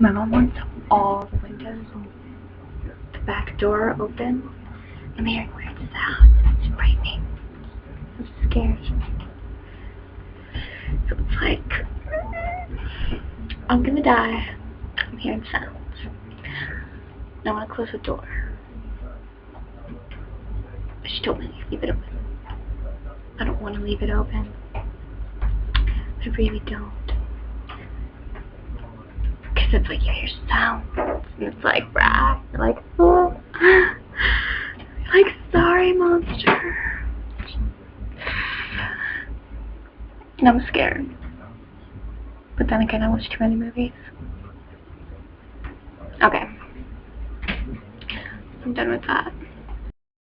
My mom wants all the windows and the back door open. I'm hearing weird sounds. It's frightening. I'm scared. So it's like, I'm gonna die. I'm hearing sounds. I want to close the door. She told me to leave it open. I don't want to leave it open. I really don't. Because it's like you hear sounds. And it's like, brah. You're like, oh. You're like, sorry, monster. And I'm scared. But then again, I watch too many movies. Okay. I'm done with that.